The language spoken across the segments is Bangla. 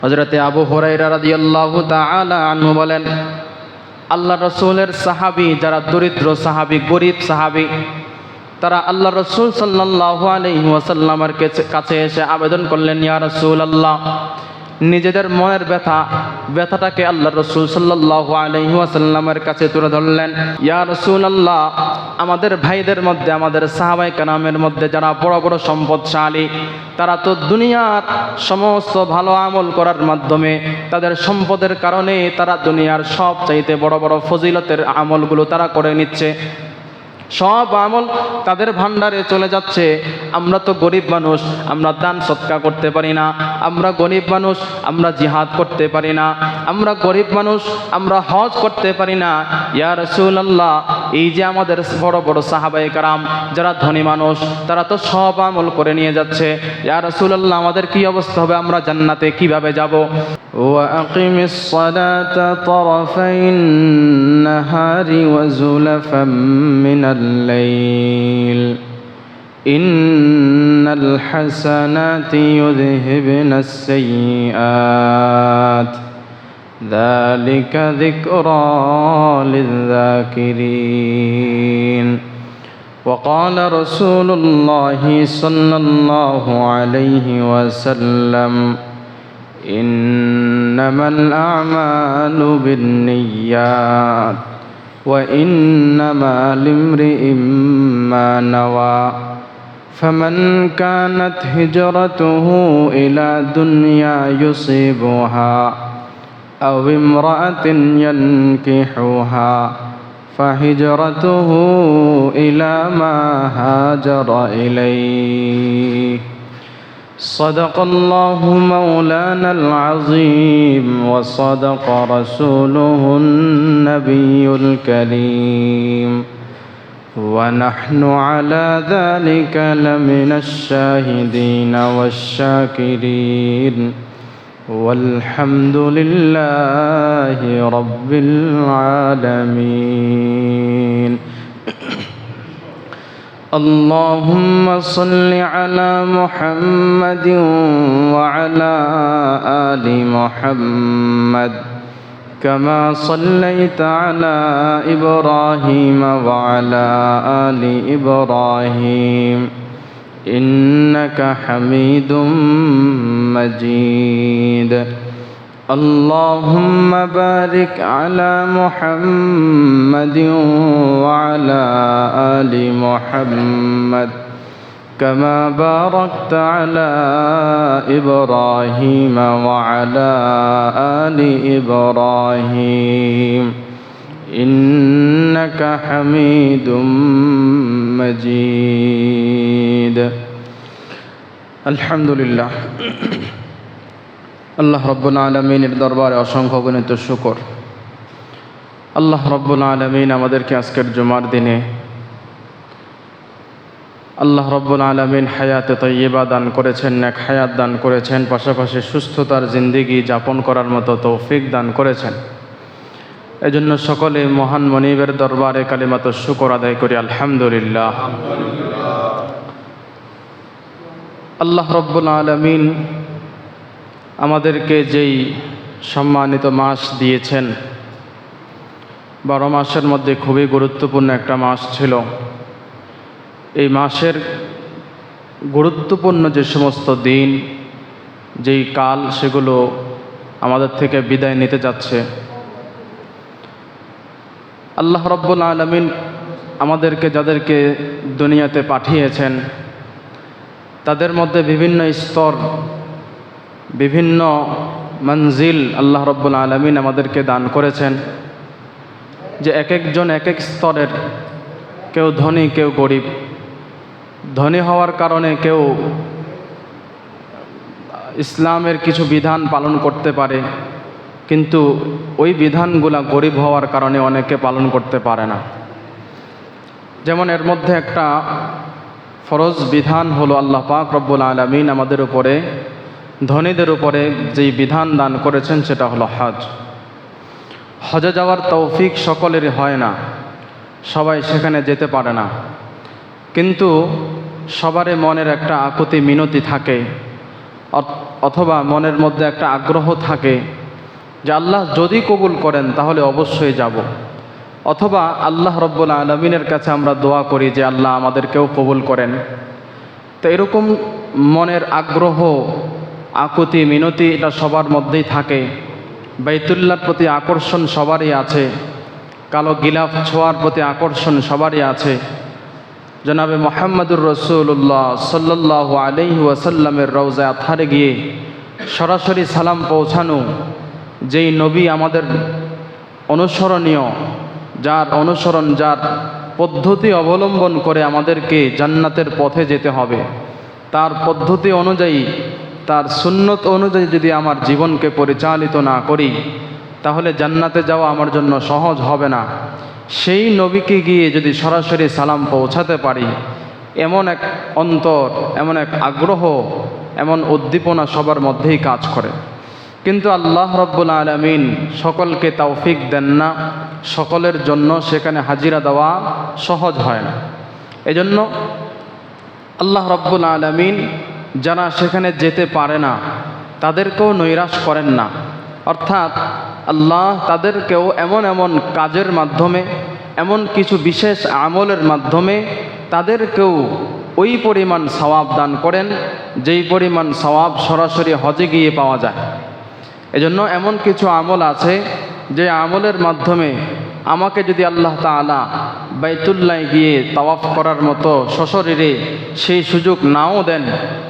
হযরতে আবু হুরায়রা রাদিয়াল্লাহু তাআলা আনহু বলেন, আল্লাহ রাসূলের সাহাবী যারা দরিদ্র সাহাবী, গরীব সাহাবী, তারা আল্লাহ রাসূল সাল্লাল্লাহু আলাইহি ওয়াসাল্লামের কাছে এসে আবেদন করলেন, ইয়া রাসূলুল্লাহ, নিজেদের মনের ব্যথাটাকে আল্লাহ রাসূল সাল্লাল্লাহু আলাইহি ওয়াসাল্লামের কাছে তুলে ধরলেন। ইয়া রাসূলুল্লাহ, আমাদের ভাইদের মধ্যে, আমাদের সাহাবায়ে কেরামের মধ্যে যারা বড় বড় সম্পদশালী, তারা তো দুনিয়ার সমস্ত ভালো আমল করার মাধ্যমে তাদের সম্পদের কারণে তারা দুনিয়ার সব চাইতে বড় বড় ফজিলতের আমলগুলো তারা করে নিচ্ছে, সব আমল তাদের ভান্ডারে চলে যাচ্ছে। আমরা তো গরিব মানুষ, আমরা দান সৎকা করতে পারি না, আমরা গরিব মানুষ, আমরা জিহাদ করতে পারি না, আমরা গরিব মানুষ, আমরা হজ করতে পারি না। ইয়া রাসূলুল্লাহ, এই যে আমাদের বড় বড় সাহাবায়ে কেরাম যারা ধনী মানুষ, তারা তো সব আমল করে নিয়ে যাচ্ছে। ইয়া রাসূলুল্লাহ, আমাদের কি অবস্থা হবে? আমরা জান্নাতে কিভাবে যাব? وأقم الصلاة طرفي النهار وزلفا من الليل إن الحسنات يذهبن السيئات ذلك ذكرى للذاكرين وقال رسول الله صلى الله عليه وسلم إنما الأعمال بالنيات وإنما لامرئ ما نوى فمن كانت هجرته إلى دنيا يصيبها أو امرأة ينكحها فهجرته إلى ما هاجر إليه صدق الله مولانا العظيم وصدق رسوله النبي الكريم ونحن على ذلك لمن الشاهدين والشاكرين والحمد لله رب العالمين اللهم صل على محمد وعلى آل محمد كما صليت على إبراهيم وعلى آل إبراهيم إنك حميد مجيد اللهم بارك على محمد وعلى آل محمد كما باركت على إبراهيم وعلى آل إبراهيم إنك حميد مجيد الحمد لله আল্লাহ রব্বুল আলামিনের দরবারে অসংখ্য গণিত শুকর। আল্লাহ রব্বুল আলামিন আমাদেরকে আজকের জুমার দিনে আল্লাহ রব্বুল আলামিন হায়াতে তাইয়্যিবা দান করেছেন, নেক হায়াত দান করেছেন, পাশাপাশি সুস্থতার জিন্দেগি যাপন করার মতো তৌফিক দান করেছেন। এজন্য সকলে মহান মনিবের দরবারে কালিমাত শুকর আদায় করি আলহামদুলিল্লাহ। আল্লাহ রব্বুল আলামিন আমাদেরকে যেই সম্মানিত মাস দিয়েছেন, 12 মাসের মধ্যে খুবই গুরুত্বপূর্ণ একটা মাস ছিল। এই মাসের গুরুত্বপূর্ণ যে সমস্ত দিন, যেই কাল, সেগুলো আমাদের থেকে বিদায় নিতে যাচ্ছে। আল্লাহ রব্বুল আলামিন আমাদেরকে যাদেরকে দুনিয়াতে পাঠিয়েছেন, তাদের মধ্যে বিভিন্ন স্তর, বিভিন্ন মঞ্জিল আল্লাহ রব্বুল আলামিন আমাদেরকে দান করেছেন, যে এক একজন এক এক স্তরের, কেউ ধনী কেউ গরিব। ধনী হওয়ার কারণে কেউ ইসলামের কিছু বিধান পালন করতে পারে, কিন্তু ওই বিধানগুলা গরিব হওয়ার কারণে অনেকে পালন করতে পারে না। যেমন এর মধ্যে একটা ফরজ বিধান হলো আল্লাহ পাক রব্বুল আলামিন আমাদের উপরে, ধনীদের উপরে যেই বিধান দান করেছেন সেটা হলো হজ। হজে যাওয়ার তৌফিক সকলেরই হয় না, সবাই সেখানে যেতে পারে না, কিন্তু সবারই মনের একটা আকুতি মিনতি থাকে, অথবা মনের মধ্যে একটা আগ্রহ থাকে যে আল্লাহ যদি কবুল করেন তাহলে অবশ্যই যাব, অথবা আল্লাহ রব্বুল আলামিনের কাছে আমরা দোয়া করি যে আল্লাহ আমাদেরকেও কবুল করেন। তো এরকম মনের আগ্রহ, আকুতি মিনতি এটা সবার মধ্যেই থাকে। বাইতুল্লাহর প্রতি আকর্ষণ সবারই আছে, কালো গিলাফ ছোঁয়ার প্রতি আকর্ষণ সবারই আছে। জনাবে মুহাম্মদুর রাসূলুল্লাহ সাল্লাল্লাহু আলাইহি ওয়াসাল্লামের রওজা আতহারে গিয়ে সরাসরি সালাম পৌঁছানো, যেই নবী আমাদের অনুসরণীয়, যার অনুসরণ, যার পদ্ধতি অবলম্বন করে আমাদেরকে জান্নাতের পথে যেতে হবে, তার পদ্ধতি অনুযায়ী, তার সুন্নত অনুযায়ী যদি আমার জীবনকে পরিচালিত না করি তাহলে জান্নাতে যাওয়া আমার জন্য সহজ হবে না। সেই নবীকে গিয়ে যদি সরাসরি সালাম পৌঁছাতে পারি, এমন এক অন্তর, এমন এক আগ্রহ, এমন উদ্দীপনা সবার মধ্যেই কাজ করে। কিন্তু আল্লাহ রব্বুল আলামিন সকলকে তৌফিক দেন না, সকলের জন্য সেখানে হাজিরা দেওয়া সহজ হয় না। এজন্য আল্লাহ রব্বুল আলামিন যারা সেখানে যেতে পারে না তাদেরকেও নৈরাশ করেন না, অর্থাৎ আল্লাহ তাদেরকেও এমন এমন কাজের মাধ্যমে, এমন কিছু বিশেষ আমলের মাধ্যমে তাদেরকেও ওই পরিমাণ সওয়াব দান করেন যেই পরিমাণ সওয়াব সরাসরি হজে গিয়ে পাওয়া যায়। এজন্য এমন কিছু আমল আছে যে আমলের মাধ্যমে আমাকে যদি আল্লাহ তাআলা বাইতুল্লাহ গিয়ে তাওয়াফ করার মতো সশরীরে সেই সুযোগ নাও দেন,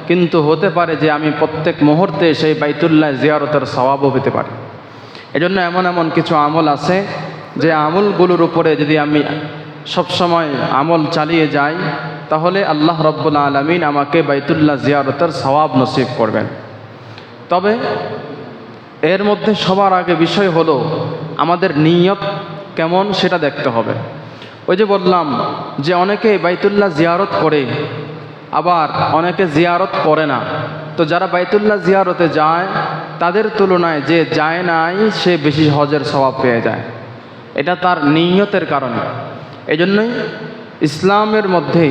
কিন্তু হতে পারে যে আমি প্রত্যেক মুহূর্তে সেই বাইতুল্লাহ জিয়ারতের সওয়াবও পেতে পারি। এজন্য এমন এমন কিছু আমল আছে যে আমলগুলোর উপরে যদি আমি সবসময় আমল চালিয়ে যাই তাহলে আল্লাহ রব্বুল আলামিন আমাকে বাইতুল্লাহ জিয়ারতের সওয়াব নসিব করবেন। তবে এর মধ্যে সবার আগে বিষয় হলো আমাদের নিয়ত কেমন সেটা দেখতে হবে। ওই যে বললাম যে অনেকে বাইতুল্লাহ জিয়ারত করে, আবার অনেকে জিয়ারত করে না। তো যারা বাইতুল্লাহ জিয়ারতে যায় তাদের তুলনায় যে যায় নাই সে বেশি হজের সওয়াব পেয়ে যায়। এটা তার নিয়তের কারণে। এজন্যই ইসলামের মধ্যে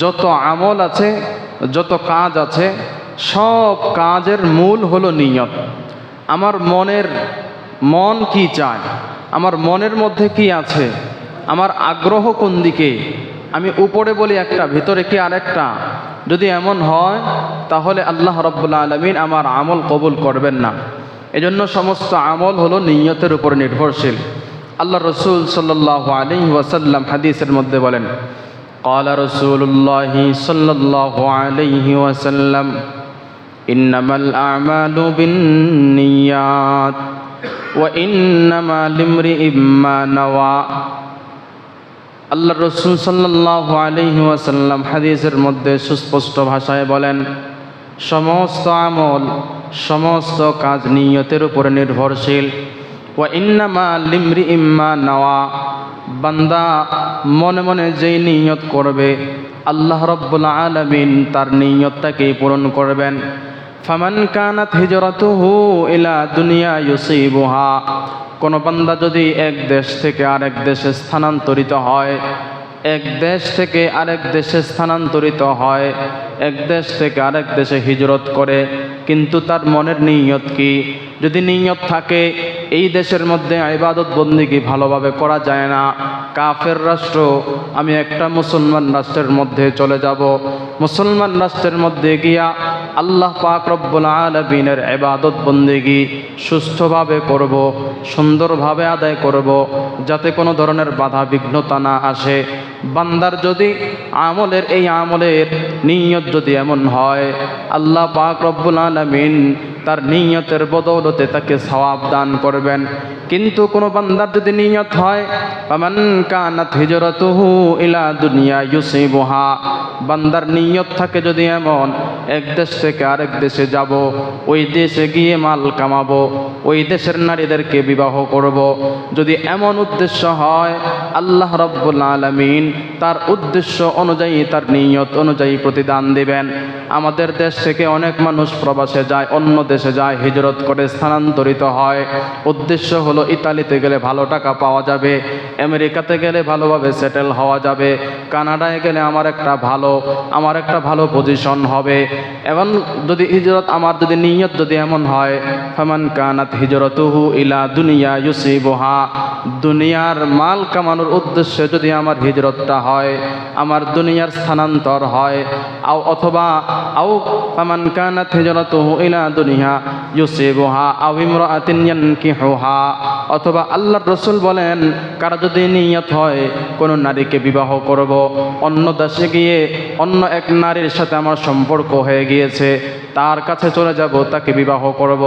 যত আমল আছে, যত কাজ আছে, সব কাজের মূল হলো নিয়ত। আমার মন কি চায়, আমার মনের মধ্যে কি আছে, আমার আগ্রহ কোন দিকে, আমি উপরে বলি একটা, ভিতরে কি আরেকটা। যদি এমন হয় তাহলে আল্লাহ রাব্বুল আলামিন আমার আমল কবুল করবেন না। এজন্য সমস্ত আমল হলো নিয়তের উপর নির্ভরশীল। আল্লাহ রসুল সাল্লাল্লাহু আলাইহি ওয়াসাল্লাম হাদিসের মধ্যে বলেন, ক্বালা রাসূলুল্লাহি সাল্লাল্লাহু আলাইহি ওয়াসাল্লাম, ইন্নামাল আ'মালু বিন্নিয়াত ওয়া ইন্নামা লিমরিইম মা নাওয়া। আল্লাহ রসুল সাল্লাল্লাহু আলাইহি ওয়াসাল্লাম হাদিসের মধ্যে সুস্পষ্ট ভাষায় বলেন, সমস্ত আমল, সমস্ত কাজ নিয়তের উপরে নির্ভরশীল। ওয়া ইন্নামা লিমরিইম মা নাওয়া, বান্দা মনে মনে যেই নিয়ত করবে আল্লাহ রাব্বুল আলামিন তার নিয়তটাকেই পূরণ করবেন। ফামান কানাত হিজরাতুহু ইলা দুনিয়া ইউসিবুহা, কোন বান্দা যদি এক দেশ থেকে আরেক দেশে স্থানান্তরিত হয়, এক দেশ থেকে আরেক দেশে স্থানান্তরিত হয়, এক দেশ থেকে আরেক দেশে হিজরত করে, কিন্তু তার মনের নিয়ত কি? যদি নিয়ত থাকে এই দেশের মধ্যে ইবাদত বন্দেগী ভালোভাবে করা যায় না, কাফের রাষ্ট্র, আমি একটা মুসলমান রাষ্ট্রের মধ্যে চলে যাব, মুসলমান রাষ্ট্রের মধ্যে গিয়া আল্লাহ পাক রব্বুল আলামিনের ইবাদত বন্দেগী সুষ্ঠুভাবে করব, সুন্দরভাবে আদায় করব, যাতে কোনো ধরনের বাধা বিঘ্নতা না আসে। বান্দার যদি আমলের, এই আমলের নিয়ত যদি এমন হয়, আল্লাহ পাক রব্বুল আলামিন তার নিয়তের বদৌলতে তাকে সওয়াব দান করবেন। কিন্তু কোনো বান্দার যদি নিয়ত হয়, ফামান কানাত হিজরাতুহু ইলা দুনিয়া ইউসিবুহা, বান্দার নিয়ত থাকে যদি এমন, এক দেশ থেকে আরেক দেশে যাব, ওই দেশে গিয়ে মাল কামাবো, ওই দেশের নারীদেরকে বিবাহ করব, যদি এমন উদ্দেশ্য হয়, আল্লাহ রাব্বুল আলামিন তার উদ্দেশ্য অনুযায়ী, তার নিয়ত অনুযায়ী প্রতিদান দিবেন। আমাদের দেশ থেকে অনেক মানুষ প্রবাসে যায়, অন্য দেশে যায়, হিজরত করে স্থানান্তরিত হয়। উদ্দেশ্য হলো ইতালিতে গেলে ভালো টাকা পাওয়া যাবে, আমেরিকাতে গেলে ভালোভাবে সেটেল হওয়া যাবে, কানাডায় গেলে আমার একটা ভালো পজিশন হবে। এবং যদি হিজরত আমার যদি নিয়ত যদি এমন হয়, ফামান কানাত হিজরতুহু ইলা দুনিয়া ইউসিবুহা, দুনিয়ার মাল কামানোর উদ্দেশ্যে যদি আমার হিজরতটা হয়, আমার দুনিয়ার স্থানান্তর হয়, অথবা ফামান কানাত হিজরতুহু ইলা দুনিয়া ইউসিবুহা আও ইমরাআতিন ইয়ানকিহুহা, অথবা আল্লাহর রাসূল বলেন কারো যদি নিয়ত হয় কোনো নারীকে বিবাহ করব, অন্য দেশে গিয়ে অন্য এক নারীর সাথে আমার সম্পর্ক হয়ে গিয়েছে, তার কাছে চলে যাব, তাকে বিবাহ করব,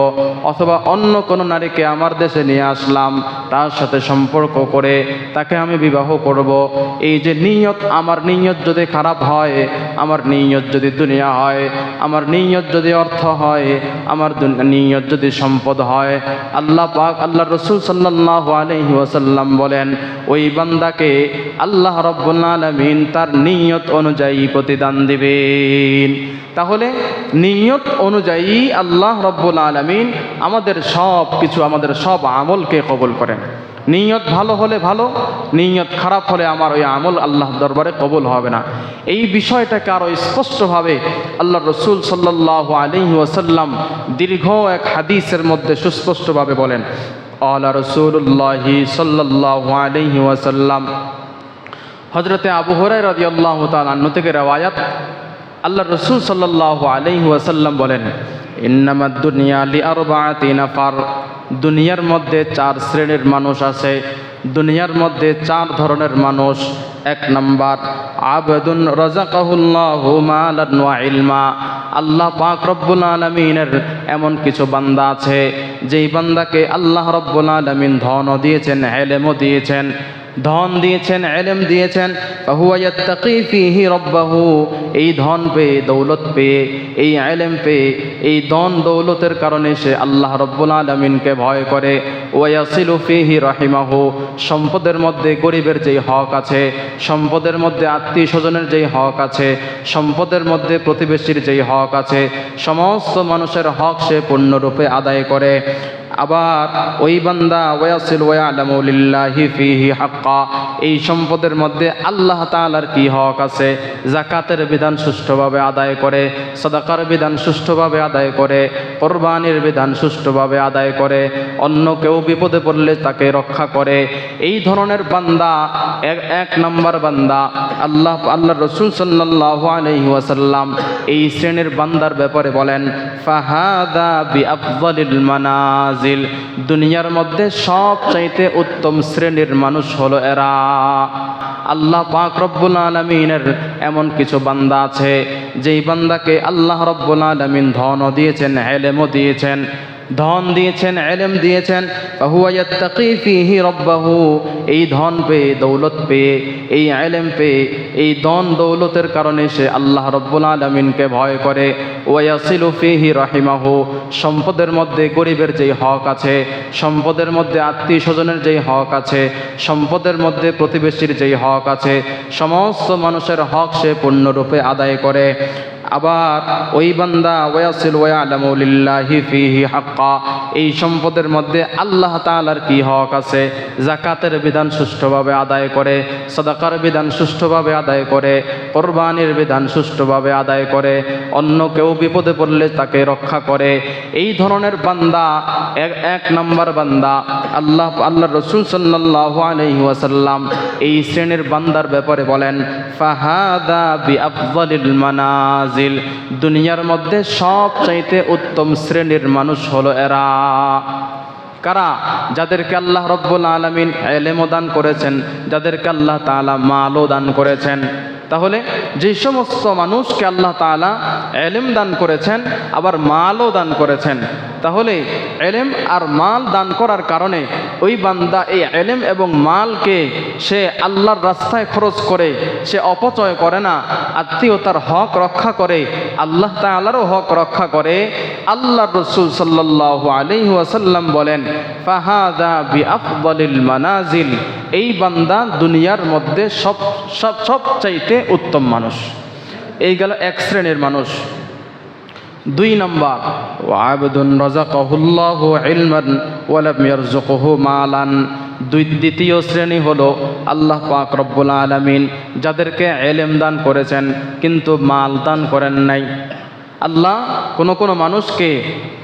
অথবা অন্য কোনো নারীকে আমার দেশে নিয়ে আসলাম, তার সাথে সম্পর্ক করে তাকে আমি বিবাহ করব। এই যে নিয়ত, আমার নিয়ত যদি খারাপ হয়, আমার নিয়ত যদি দুনিয়া হয়, আমার নিয়ত যদি অর্থ হয়, আমার নিয়ত যদি সম্পদ হয়, আল্লাহ পাক আল্লাহ রাসূল সাল্লাল্লাহু আলাইহি ওয়াসাল্লাম বলেন ওই বান্দাকে আল্লাহ রাব্বুল আলামিন তার নিয়ত অনুযায়ী প্রতিদান দিবেন। তাহলে নিয়ত অনুযায়ী আল্লাহ রাব্বুল আলামিন আমাদের সব কিছু, আমাদের সব আমলকে কবুল করেন। নিয়ত ভালো হলে ভালো, নিয়ত খারাপ হলে আমার ওই আমল আল্লাহর দরবারে কবুল হবে না। এই বিষয়টাকে আরও স্পষ্টভাবে আল্লাহ রাসূল সাল্লাল্লাহু আলাইহি ওয়াসাল্লাম দীর্ঘ এক হাদিসের মধ্যে সুস্পষ্টভাবে বলেন। আলা রাসূলুল্লাহি সাল্লাল্লাহু আলাইহি ওয়াসাল্লাম, হযরতে আবু হুরায়রা রাদিয়াল্লাহু তাআলা আনহু থেকে রওয়ায়াত, আল্লাহ রাসূল সাল্লাল্লাহু আলাইহি ওয়াসাল্লাম বলেন, ইন্নামাদ দুনিয়া লিআরবাআতি নাফার, দুনিয়ার মধ্যে 4 শ্রেণীর মানুষ আছে, দুনিয়ার মধ্যে 4 ধরনের মানুষ। 1 নাম্বার, আবদুন রাযাকাহুল্লাহু মালান ওয়া ইলমা, আল্লাহ পাক রব্বুল আলামিনের এমন কিছু বান্দা আছে যেই বান্দাকে আল্লাহ রব্বুল আলামিন ধনও দিয়েছেন, ইলমও দিয়েছেন, ধন দিয়েছেন, ইলম দিয়েছেন, ফাহুয়া ইয়াত্তাকি ফীহি রাব্বাহু, এই ধন পেয়ে, দৌলত পেয়ে, এই ইলম পেয়ে, এই ধন দৌলতের কারণে সে আল্লাহ রাব্বুল আলামিনকে ভয় করে। ওয়া ইয়াসিলু ফীহি রাহিমাহু, সম্পদের মধ্যে গরিবের যেই হক আছে, সম্পদের মধ্যে আত্মীয় স্বজনের যেই হক আছে, সম্পদের মধ্যে প্রতিবেশীর যেই হক আছে, সমস্ত মানুষের হক সে পূর্ণরূপে আদায় করে। আবার ওই বান্দা ওয়াসিল ওয়ালামু লিল্লাহি ফীহি হাক্কা, এই সম্পদের মধ্যে আল্লাহ তাআলার কি হক আছে, যাকাতের বিধান সুষ্ঠুভাবে আদায় করে, সাদাকার বিধান সুষ্ঠুভাবে আদায় করে, কুরবানির বিধান সুষ্ঠুভাবে আদায় করে, অন্য কেউ বিপদে পড়লে তাকে রক্ষা করে। এই ধরনের বান্দা 1 নম্বর বান্দা। আল্লাহ রাসূল সাল্লাল্লাহু আলাইহি ওয়াসাল্লাম এই শ্রেণীর বান্দার ব্যাপারে বলেন, ফাহাদা বিআফযালিল মানাজ, দুনিয়ার মধ্যে সবচাইতে উত্তম শ্রেণীর মানুষ হলো এরা। আল্লাহ পাক রব্বুল আলামিনের এমন কিছু বান্দা আছে যেই বান্দাকে আল্লাহ রব্বুল আলামিন ধনও দিয়েছেন, ইলমও দিয়েছেন, ধন দিয়েছেন, ইলম দিয়েছেন, ফাহুয়া ইয়াত্তাকি ফীহি রাব্বাহু, এই ধন পেয়ে, দৌলত পেয়ে, এই ইলম পেয়ে, এই ধন দৌলতের কারণে সে আল্লাহ রাব্বুল আলামিনকে ভয় করে। ওয়া ইয়াসিলু ফীহি রাহিমাহু, সম্পদের মধ্যে গরিবের যেই হক আছে, সম্পদের মধ্যে আত্মীয় স্বজনের যেই হক আছে, সম্পদের মধ্যে প্রতিবেশীর যেই হক আছে, সমস্ত মানুষের হক সে পূর্ণরূপে আদায় করে। আবার ওই বান্দা ওয়াসিল ওয়ালামু লিল্লাহি ফীহি হাক্কা, এই সম্পদের মধ্যে আল্লাহ তাআলার কি হক আছে, যাকাতের বিধান সুষ্ঠুভাবে আদায় করে, সাদাকার বিধান সুষ্ঠুভাবে আদায় করে, কুরবানির বিধান সুষ্ঠুভাবে আদায় করে, অন্য কেউ বিপদে পড়লে তাকে রক্ষা করে। এই ধরনের বান্দা 1 নম্বর বান্দা। আল্লাহ রাসূল সাল্লাল্লাহু আলাইহি ওয়াসাল্লাম এই শ্রেণীর বান্দার ব্যাপারে বলেন, ফাহাদা বিআফযালিল মানাজিল, দুনিয়ার মধ্যে সবচাইতে উত্তম শ্রেণীর মানুষ হলো এরা। কারা? যাদেরকে আল্লাহ রব্বুল আলামিন ইলমও দান করেছেন, যাদেরকে আল্লাহ তাআলা মালও দান করেছেন। তাহলে যে সমস্ত মানুষকে আল্লাহ তাআলা ইলম দান করেছেন, আবার মালও দান করেছেন, তাহলে ইলম আর মাল দান করার কারণে ওই বান্দা এই ইলম এবং মালকে সে আল্লাহর রাস্তায় খরচ করে, সে অপচয় করে না, আত্মীয়তার হক রক্ষা করে, আল্লাহ তাআলারও হক রক্ষা করে। আল্লাহর রাসূল সাল্লাল্লাহু আলাইহি ওয়াসাল্লাম বলেন, ফাহাদা বিআফযালিল মানাজিল, এই বান্দা দুনিয়ার মধ্যে সবচাইতে উত্তম মানুষ। এই গেল 1 শ্রেণীর মানুষ। দুই নম্বর, ওয়াবদুন রাযাকাহুল্লাহু ইলমান ওয়া লাম ইয়ারযুকহু মালান। দ্বিতীয় শ্রেণী হলো আল্লাহ পাক রব্বুল আলামিন যাদেরকে ইলম দান করেছেন কিন্তু মাল দান করেন নাই। আল্লাহ কোনো মানুষকে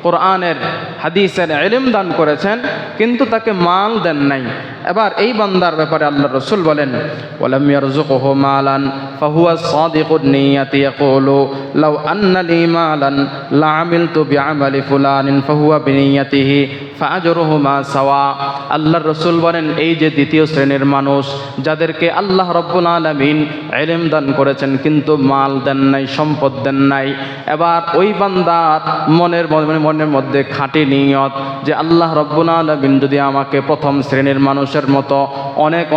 কোরআনের হাদিসের ইলম দান করেছেন কিন্তু তাকে মাল দেন নাই। এবার এই বান্দার ব্যাপারে আল্লাহ রসুল বলেন, ওয়ালাম ইয়ারযুকহু মালান ফাহুয়া সাদিকুন নিয়াতি ইয়াকুলু লাউ আন্না লি মালান লাআমিলতু বিআমালি ফুলানিন ফাহুয়া বিনিয়াতিহি ফাআজরুহুমা সাওয়া। আল্লাহ রসুল বলেন, এই যে দ্বিতীয় শ্রেণীর মানুষ যাদেরকে আল্লাহ রব্বুল আলামিন ইলম দান করেছেন কিন্তু মাল দেন নাই, সম্পদ দেন নাই। এবার ওই বান্দার মনের মধ্যে খাঁটি নিয়ত যে আল্লাহ রব্বুল আলামিন যদি আমাকে প্রথম শ্রেণীর মানুষের মতো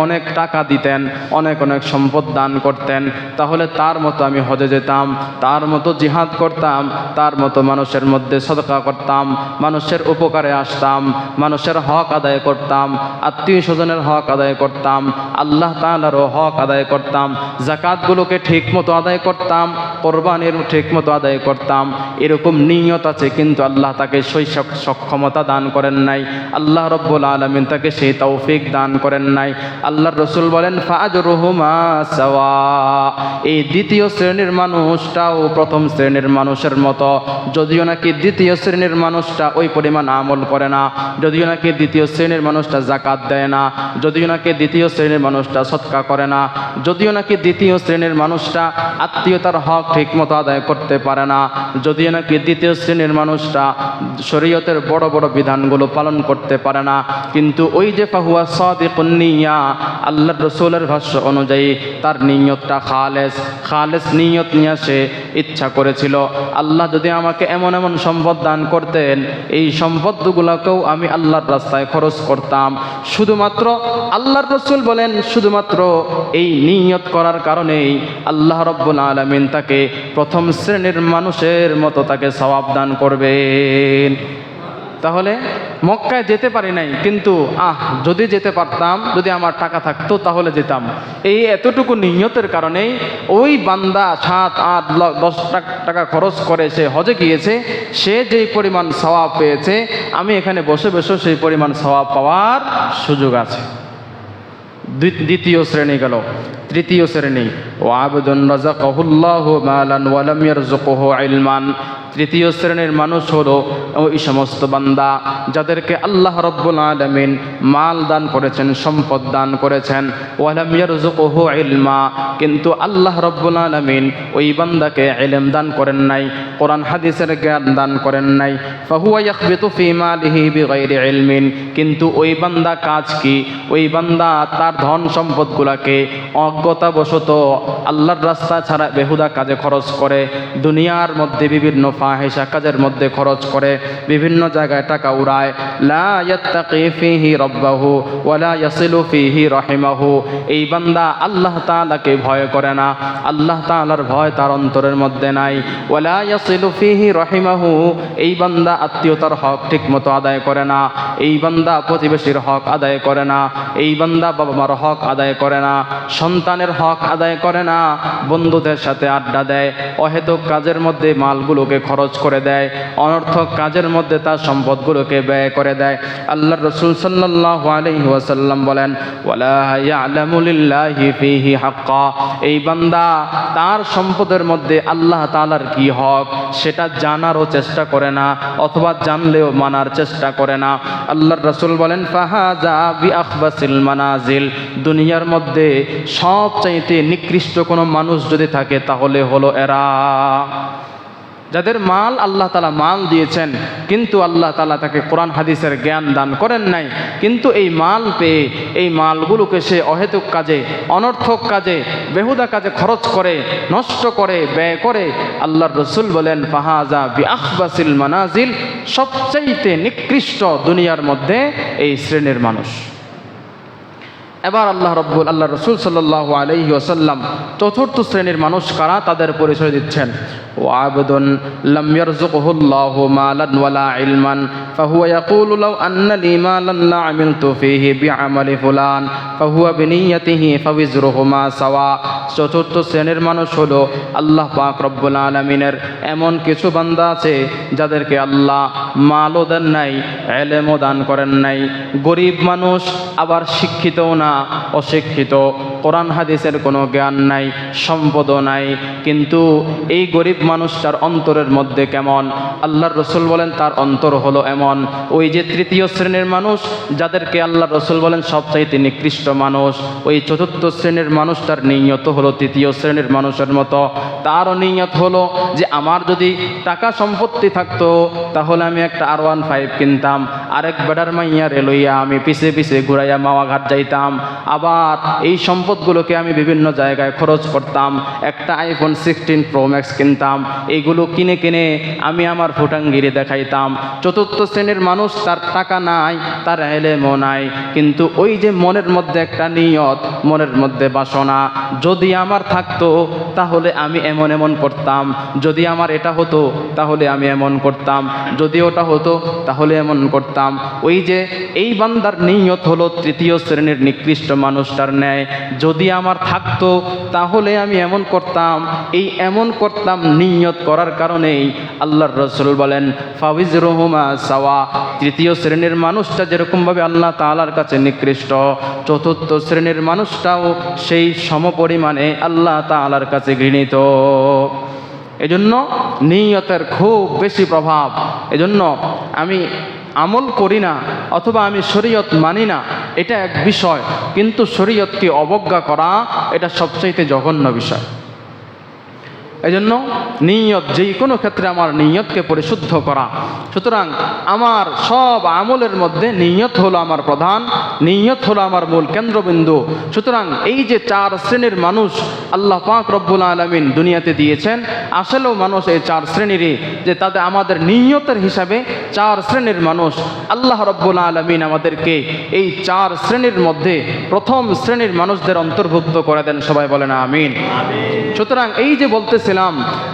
অনেক টাকা দিতেন, অনেক সম্পদ দান করতেন, তাহলে তার মতো আমি হজে যেতাম, তার মতো জিহাদ করতাম, তার মতো মানুষের মধ্যে সদকা করতাম, মানুষের উপকারে আসতাম, মানুষের হক আদায় করতাম, আত্মীয় স্বজনের হক আদায় করতাম, আল্লাহ তাআলারও হক আদায় করতাম, যাকাতগুলোকে ঠিক মতো আদায় করতাম, কোরবানির ঠিক মতো আদায় করতাম। এরকম নিয়ত আছে কিন্তু আল্লাহ তাকে সেই সক্ষমতা দান করেন নাই। আল্লাহ রব্বুল আলামিন তাকে সেই তৌফিক দান করেন নাই। আল্লাহর রসুল বলেন, ফাআজরুহুমা সাওয়া। এই দ্বিতীয় শ্রেণীর মানুষটাও প্রথম শ্রেণীর মানুষের মতো, যদিও নাকি দ্বিতীয় শ্রেণীর মানুষটা ওই পরিমাণ আমল করে না, যদিও নাকি দ্বিতীয় শ্রেণীর মানুষটা যাকাত দেয় না, যদিও নাকি দ্বিতীয় শ্রেণীর মানুষটা সদকা করে না, যদিও নাকি দ্বিতীয় শ্রেণীর মানুষটা আত্মীয়তার হক ঠিক মতো আদায় করতে পারে না, যদিও নাকি দ্বিতীয় শ্রেণীর মানুষটা শরীয়তের বড় বড় বিধানগুলো পালন করতে পারে না, কিন্তু ওই যে ফাহুয়া সাদিকুন নিয়া, আল্লাহর রসুলের ভাষ্য অনুযায়ী তার নিয়তটা খালেস নিয়ত নিয়ে সে ইচ্ছা করেছিল, আল্লাহ যদি আমাকে এমন সম্পদ দান করতেন, এই সম্পদগুলোকেও আমি আল্লাহর রাস্তায় খরচ করতাম। শুধুমাত্র আল্লাহর রসুল বলেন, শুধুমাত্র এই নিয়ত করার কারণেই আল্লাহ রব্বুল আলামিন তাকে প্রথম শ্রেণীর মানুষের মতো তাকে সওয়াব দান করবেন। তাহলে মক্কায় যেতে পারি নাই, কিন্তু যদি যেতে পারতাম, যদি আমার টাকা থাকতো তাহলে যেতাম। এই এতটুকু নিয়তের কারণেই ওই বান্দা 7-8-10 টাকা খরচ করে সে হজে গিয়েছে, সে যেই পরিমাণ সওয়াব পেয়েছে, আমি এখানে বসে সেই পরিমাণ সওয়াব পাওয়ার সুযোগ আছে। দ্বিতীয় শ্রেণী গেল। তৃতীয় শ্রেণী, ওয়াবদুন রাযাকাহুল্লাহু মালান ওয়া লাম ইয়ারযুকহু ইলমান। তৃতীয় শ্রেণীর মানুষ হলো ওই সমস্ত বান্দা যাদেরকে আল্লাহ রব্বুল আলামিন মাল দান করেছেন, সম্পদ দান করেছেন, ওয়া লাম ইয়ারযুকহু ইলমা, কিন্তু আল্লাহ রব্বুল আলামিন ওই বান্দাকে ইলম দান করেন নাই, কোরআন হাদিসের জ্ঞান দান করেন নাই। ফাহুয়া ইয়াখবিতু ফি মালিহি বিগাইরি ইলমিন, কিন্তু ওই বান্দা কাজ কি? ওই বান্দা তার ধন সম্পদগুলোকে অজ্ঞতাবশত আল্লাহর রাস্তা ছাড়া বেহুদা কাজে খরচ করে, দুনিয়ার মধ্যে বিভিন্ন ফাহিশা কাজের মধ্যে খরচ করে, বিভিন্ন জায়গায় টাকা উড়ায়। লা ইয়াত্তাকি ফিহি রাব্বাহু ওয়া লা ইয়াসিলু ফিহি রাহিমাহু। এই বান্দা আল্লাহ তাআলাকে ভয় করে না, আল্লাহ তাআলার ভয় তার অন্তরের মধ্যে নাই। ওয়া লা ইয়াসিলু ফিহি রাহিমাহু, এই বান্দা আত্মীয়তার হক ঠিকমতো আদায় করে না, এই বান্দা প্রতিবেশীর হক আদায় করে না, এই বান্দা বাবা মার হক আদায় করে না, সন্তানের হক আদায় করে না, বন্ধুদের সাথে আড্ডা দেয়, অহেতুক কাজের মধ্যে মালগুলোকে খরচ করে দেয়, অনর্থক কাজের মধ্যে তার সম্পদগুলোকে ব্যয় করে দেয়। আল্লাহর রাসূল সাল্লাল্লাহু আলাইহি ওয়াসাল্লাম বলেন, ওয়ালা ইয়ালামু লিল্লাহি ফিহি হাক্কা। এই বান্দা তার সম্পদের মধ্যে আল্লাহ তাআলার কি হক সেটা জানারও চেষ্টা করে না, অথবা জানলেও মানার চেষ্টা করে না। আল্লাহর রাসূল বলেন, ফাহাযা বিআখবাসিল মানাজিল। দুনিয়ার মধ্যে সবচাইতে নিকৃষ্ট কোনো মানুষ যদি থাকে তাহলে হলো এরা, যাদের মাল আল্লাহ তাআলা মাল দিয়েছেন কিন্তু আল্লাহ তাআলা তাকে কোরআন হাদিসের জ্ঞান দান করেন নাই, কিন্তু এই মাল পেয়ে এই মালগুলোকে সে অহেতুক কাজে, অনর্থক কাজে, বেহুদা কাজে খরচ করে, নষ্ট করে, ব্যয় করে। আল্লাহর রাসূল বলেন, ফাহাযা বিআখবাসিল মানাজিল, সবচাইতে নিকৃষ্ট দুনিয়ার মধ্যে এই শ্রেণীর মানুষ। এবার আল্লাহ রাসূল সাল্লাল্লাহু আলাইহি ওয়াসাল্লাম চতুর্থ শ্রেণীর মানুষ কারা তাদের পরিচয় দিচ্ছেন। وعبد لم يرزقه الله مالا ولا علما فهو يقول لو أن لي مالا لعملت فيه بعمل فلان فهو بنيته فوزرهما سواء। চতুর্থ শ্রেণীর মানুষ হলো আল্লাহ পাক রব্বুল আলামিনের এমন কিছু বান্দা আছে যাদেরকে আল্লাহ মালও দেন নাই, ইলমও দান করেন নাই, গরিব মানুষ, আবার শিক্ষিতও না, অশিক্ষিত, কোরআন হাদিসের কোনো জ্ঞান নাই, সম্পদও নাই, কিন্তু এই গরিব মানুষটার অন্তরের মধ্যে কেমন? আল্লাহর রসুল বলেন তার অন্তর হলো এমন। ওই যে তৃতীয় শ্রেণীর মানুষ যাদেরকে আল্লাহর রসুল বলেন সবচাইতে নিকৃষ্ট মানুষ, ওই চতুর্থ শ্রেণীর মানুষটার নিয়ত হলো তৃতীয় শ্রেণীর মানুষের মতো। তারও নিয়ত হলো যে আমার যদি টাকা সম্পত্তি থাকতো তাহলে আমি একটা R15 কিনতাম, আরেক বেডার মাইয়া রেলইয়া আমি পিছে পিছে ঘুরাইয়া মাওয়াঘাট যাইতাম, আবার এই সম্পদগুলোকে আমি বিভিন্ন জায়গায় খরচ করতাম, একটা iPhone 16 Pro Max কিনতাম, এইগুলো কিনে কিনে আমি আমার ফুটাঙ্গিরি দেখাইতাম। চতুর্থ শ্রেণীর মানুষ, তার টাকা নাই, তার ইলমও নাই, কিন্তু ওই যে মনের মধ্যে একটা নিয়ত, মনের মধ্যে বাসনা, যদি আমার থাকতো তাহলে আমি এমন এমন করতাম, যদি আমার এটা হতো তাহলে আমি এমন করতাম, যদি ওটা হতো তাহলে এমন করতাম। ওই যে এই বান্দার নিয়ত হলো তৃতীয় শ্রেণীর নিকৃষ্ট মানুষটার ন্যায়, যদি আমার থাকতো তাহলে আমি এমন করতাম, এই এমন করতাম নিয়ত করার কারণেই আল্লাহর রাসূল বলেন ফাওয়িজরুহুমা সাওয়া। তৃতীয় শ্রেণীর মানুষটা যেরকমভাবে আল্লাহ তাআলার কাছে নিকৃষ্ট, চতুর্থ শ্রেণীর মানুষটাও সেই সমপরিমাণে আল্লাহ তাআলার কাছে ঘৃণিত। এজন্য নিয়তের খুব বেশি প্রভাব। এজন্য আমি আমল করি না অথবা আমি শরীয়ত মানি না, এটা এক বিষয়, কিন্তু শরীয়তকে অবজ্ঞা করা এটা সবচাইতে জঘন্য বিষয়। এজন্য নিয়ত, যেই কোনো ক্ষেত্রে আমার নিয়তকে পরিশুদ্ধ করা। সুতরাং আমার সব আমলের মধ্যে নিয়ত হলো আমার প্রধান, নিয়ত হলো আমার মূল কেন্দ্রবিন্দু। সুতরাং এই যে চার শ্রেণীর মানুষ আল্লাহ পাক রব্বুল আলামিন দুনিয়াতে দিয়েছেন, আসলেও মানুষ এই চার শ্রেণীরই, যে তাদের আমাদের নিয়তের হিসাবে চার শ্রেণীর মানুষ। আল্লাহ রব্বুল আলামিন আমাদেরকে এই চার শ্রেণীর মধ্যে প্রথম শ্রেণীর মানুষদের অন্তর্ভুক্ত করে দেন, সবাই বলেন আমিন। সুতরাং এই যে বলতেছে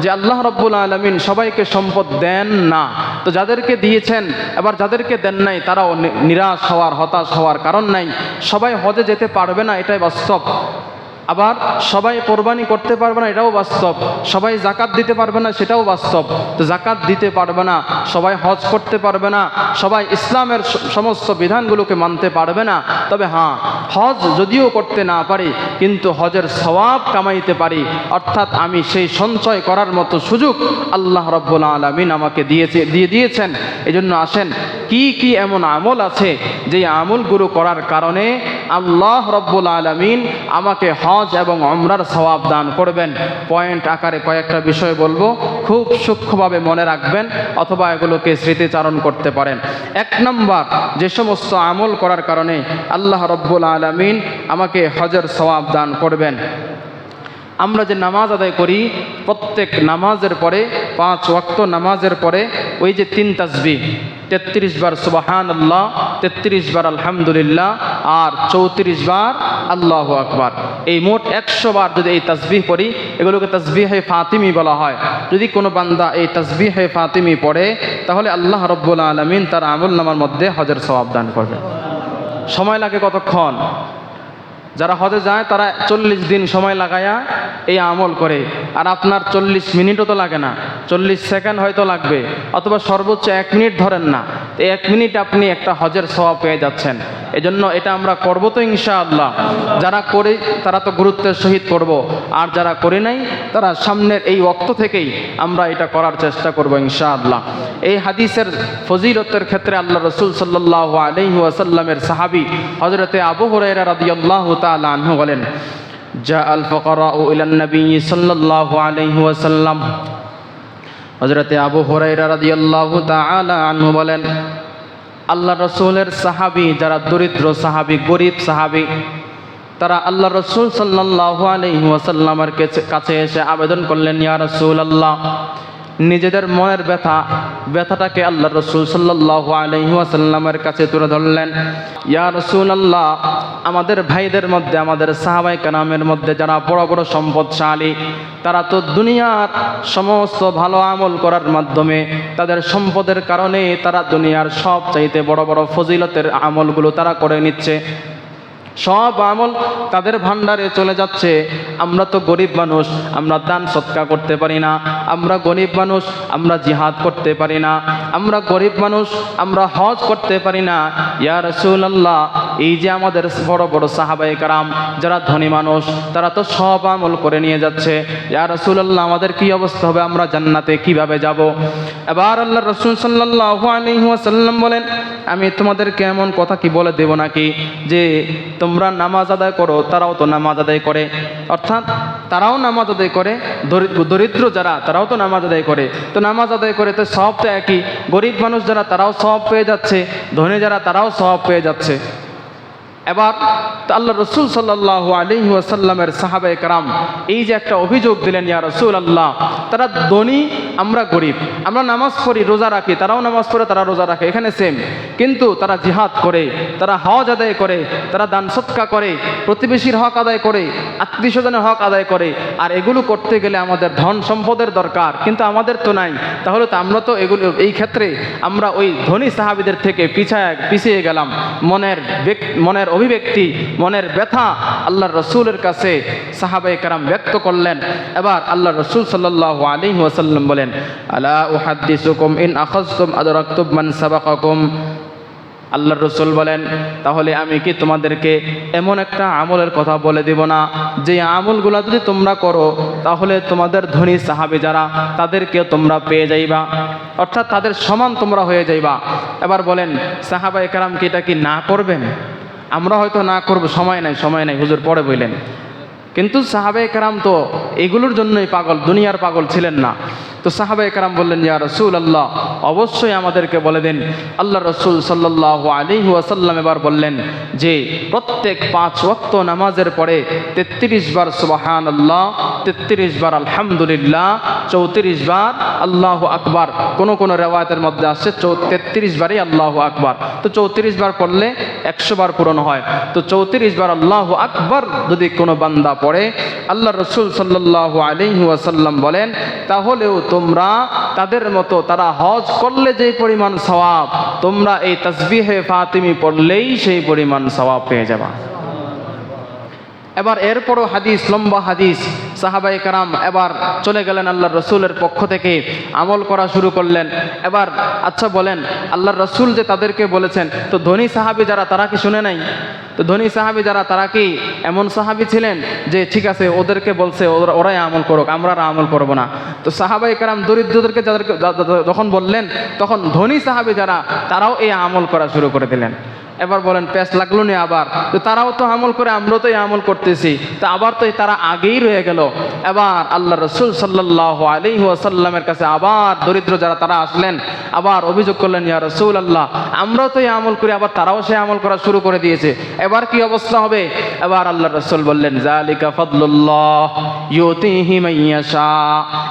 যে আল্লাহ রাব্বুল আলামিন সবাইকে সম্পদ দেন না, তো যাদেরকে দিয়েছেন এবার যাদেরকে দেন নাই তারাও নিরাশ হওয়ার, হতাশ হওয়ার কারণ নাই। সবাই হজে যেতে পারবে না, এটাই বাস্তব। আবার সবাই কোরবানি করতে পারবে না, এটাও বাস্তব। সবাই জাকাত দিতে পারবে না, সেটাও বাস্তব। তো জাকাত দিতে পারবে না, সবাই হজ করতে পারবে না, সবাই ইসলামের সমস্ত বিধানগুলোকে মানতে পারবে না। তবে হ্যাঁ, হজ যদিও করতে না পারি কিন্তু হজের সওয়াব কামাইতে পারি, অর্থাৎ আমি সেই সঞ্চয় করার মতো সুযোগ আল্লাহ রাব্বুল আলামিন আমাকে দিয়ে দিয়েছেন। এজন্য আসেন, কি কি এমন আমল আছে যে আমলগুলো করার কারণে আল্লাহ রাব্বুল আলামিন আমাকে হজ এবং উমরার সওয়াব দান করবেন। পয়েন্ট আকারে কয়েকটা বিষয় বলবো, খুব সূক্ষ্মভাবে মনে রাখবেন অথবা এগুলোকে স্মৃতিচারণ করতে পারেন। এক নম্বর, যে সমস্ত আমল করার কারণে আল্লাহ রাব্বুল আলামিন আমাকে হজের সওয়াব দান করবেন। আমরা যে নামাজ আদায় করি, প্রত্যেক নামাজের পরে, 5 ওয়াক্ত নামাজের পরে ওই যে 3 তাসবিহ, 33 বার সুবহানাল্লাহ, 33 বার আলহামদুলিল্লাহ, আর 34 বার আল্লাহু আকবার, এই মোট 100 বার যদি এই তাসবিহ পড়ি, এগুলোকে তাসবিহে ফাতিমি বলা হয়। যদি কোনো বান্দা এই তাসবিহে ফাতিমি পড়ে তাহলে আল্লাহ রাব্বুল আলামিন তার আমলনামার মধ্যে হজের সওয়াব দান করবেন। সময় লাগে কতক্ষণ? যারা হজে যায় তারা 40 দিন সময় লাগায়া এই আমল করে, আর আপনার 40 মিনিটও তো লাগে না, 40 সেকেন্ড হয়তো লাগবে, অথবা সর্বোচ্চ 1 মিনিট ধরেন না, 1 মিনিট আপনি একটা হজের সওয়াব পেয়ে যাচ্ছেন। এজন্য এটা আমরা করব তো ইনশাআল্লাহ। যারা করে তারা তো গুরুত্বের সহিত করব, আর যারা করে নাই তারা সামনের এই ওয়াক্ত থেকেই আমরা এটা করার চেষ্টা করব ইনশাআল্লাহ। এই হাদিসের ফজিলতের ক্ষেত্রে আল্লাহ রাসূল সাল্লাল্লাহু আলাইহি ওয়াসাল্লামের সাহাবী হযরতে আবু হুরায়রা রাদিয়াল্লাহু তাআলা আনহু বলেন, জাআল ফুকারাউ ইলান নবী সাল্লাল্লাহু আলাইহি ওয়াসাল্লাম। হযরতে আবু হুরায়রা রাদিয়াল্লাহু তাআলা আনহু বলেন, আল্লাহ রসুলের সাহাবী যারা দরিদ্র সাহাবী, গরিব সাহাবী, তারা আল্লাহ রসুল সাল্লাল্লাহু আলাইহি ওয়াসাল্লামের কাছে এসে আবেদন করলেন, ইয়া রাসূলুল্লাহ, নিজেদের মনের ব্যথাটাকে আল্লাহ রসুল সাল্লাল্লাহু আলাইহি ওয়াসাল্লামের কাছে তুলে ধরলেন। ইয়া রাসূলুল্লাহ, আমাদের ভাইদের মধ্যে, আমাদের সাহাবায়ে কেরামের মধ্যে যারা বড় বড় সম্পদশালী, তারা তো দুনিয়ার সমস্ত ভালো আমল করার মাধ্যমে তাদের সম্পদের কারণে তারা দুনিয়ার সব চাইতে বড় বড় ফজিলতের আমলগুলো তারা করে নিচ্ছে, সব আমল তাদের ভান্ডারে চলে যাচ্ছে। আমরা তো গরিব মানুষ, আমরা দান সৎকা করতে পারি না, আমরা গরিব মানুষ, আমরা জিহাদ করতে পারি না, আমরা গরিব মানুষ, আমরা হজ করতে পারি না। ইয়া রাসূলুল্লাহ, এই যে আমাদের বড় বড় সাহাবায়ে কেরাম যারা ধনী মানুষ, তারা তো সব আমল করে নিয়ে যাচ্ছে। ইয়া রাসূলুল্লাহ, আমাদের কি অবস্থা হবে? আমরা জান্নাতে কিভাবে যাব? এবার আল্লাহ রাসূল সাল্লাল্লাহু আলাইহি ওয়াসাল্লাম বলেন, আমি তোমাদেরকে এমন কথা কি বলে দেব নাকি যে তোমরা নামাজ আদায় করো, তারাও তো নামাজ আদায় করে, অর্থাৎ তারাও নামাজ আদায় করে, দরিদ্র যারা তারাও তো নামাজ আদায় করে, তো নামাজ আদায় করে তো সব তো একই। গরিব মানুষ যারা তারাও সব পেয়ে যাচ্ছে, ধনী যারা তারাও সব পেয়ে যাচ্ছে। এবার আল্লাহ রসুল সাল্লাল্লাহু আলাইহি ওয়াসাল্লামের সাহাবায়ে কেরাম এই যে একটা অভিযোগ দিলেন, ইয়া রাসূলুল্লাহ, তারা ধনী, আমরা গরিব, আমরা নামাজ পড়ি, রোজা রাখি, তারাও নামাজ পড়ে, তারা রোজা রাখে, এখানে সেম, কিন্তু তারা জিহাদ করে, তারা হজ আদায় করে, তারা দান সৎকা করে, প্রতিবেশীর হক আদায় করে, আত্মীয় স্বজনের হক আদায় করে, আর এগুলো করতে গেলে আমাদের ধন সম্পদের দরকার, কিন্তু আমাদের তো নাই। তাহলে তো আমরা তো এগুলো, এই ক্ষেত্রে আমরা ওই ধনী সাহাবীদের থেকে পিছিয়ে গেলাম। মনের অভিব্যক্তি, মনের ব্যথা আল্লাহর রসুলের কাছে সাহাবায়ে কেরাম ব্যক্ত করলেন। এবার আল্লাহ রসুল সাল্লাল্লাহু আলাইহি ওয়াসাল্লাম বলেন, আলা উহাদ্দিসুকুম ইন আখাযতুম আদরাকতুম মান সাবাকাকুম। আল্লাহর রসুল বলেন, তাহলে আমি কি তোমাদেরকে এমন একটা আমলের কথা বলে দিব না, যে আমলগুলো যদি তোমরা করো তাহলে তোমাদের ধনী সাহাবী যারা তাদেরকে তোমরা পেয়ে যাইবা, অর্থাৎ তাদের সমান তোমরা হয়ে যাইবা। এবার বলেন, সাহাবায়ে কেরাম কি এটা কি না করবেন? আমরা হয়তো না করব, সময় নাই হুজুর পরে বললেন, কিন্তু সাহাবায়ে কেরাম তো এগুলোর জন্যই পাগল, দুনিয়ার পাগল ছিলেন না। তো সাহাবায়ে কেরাম বললেন, ইয়া রাসূলুল্লাহ, অবশ্যই আমাদেরকে বলে দেন। আল্লাহ রসুল সাল্লাল্লাহু আলাইহি ওয়াসাল্লাম এবার বললেন যে প্রত্যেক 5 ওয়াক্ত নামাজের পরে 33 বার সুবহানাল্লাহ, 33 বার আলহামদুলিল্লাহ, 34 বার আল্লাহু আকবার, কোন কোন রিওয়ায়াতের মধ্যে আসছে 33 বারই আল্লাহু আকবার। তো 34 বার পড়লে 100 বার পূরণ হয়। তো 34 বার আল্লাহু আকবার যদি কোনো বান্দা পড়ে, আল্লাহ রসুল সাল্লাল্লাহু আলাইহি ওয়াসাল্লাম বলেন, তাহলেও তোমরা তাদের মতো, তারা হজ করলে যে পরিমাণ সওয়াব, তোমরা এই তাসবিহে ফাতিমি পড়লেই সেই পরিমাণ সওয়াব পেয়ে যাবা। এবার এরপরও হাদিস, লম্বা হাদিস, সাহাবায়ে কেরাম এবার চলে গেলেন আল্লাহর রসুলের পক্ষ থেকে, আমল করা শুরু করলেন। এবার আচ্ছা বলেন, আল্লাহর রসুল যে তাদেরকে বলেছেন, তো ধনী সাহাবী যারা তারা কি শুনে নাই? তো ধনী সাহাবী যারা তারা কি এমন সাহাবী ছিলেন যে ঠিক আছে ওদেরকে বলছে ওরাই আমল করুক, আমরা আর আমল করব না? তো সাহাবায়ে কেরাম দরিদ্রদেরকে যখন বললেন, তখন ধনী সাহাবী যারা তারাও এই আমল করা শুরু করে দিলেন। এবার বলেন, প্যাঁচ লাগলো না আবার? তো তারাও তো আমল করে, আমরাও তো এই আমল করতেছি, তো আবার তো তারা আগেই রয়ে গেল। এবার আল্লাহ রসুল সাল্লাল্লাহু আলাইহি ওয়াসাল্লামের কাছে আবার দরিদ্র যারা তারা আসলেন, আবার অভিযোগ করলেন, ইয়া রাসূলুল্লাহ, আমরাও তো এই আমল করি, আবার তারাও সেই আমল করা শুরু করে দিয়েছে, এবার কি অবস্থা হবে? এবার আল্লাহ রসুল বললেন, যালিকা ফাদলুল্লাহ ইউতিহি মান ইয়াশা,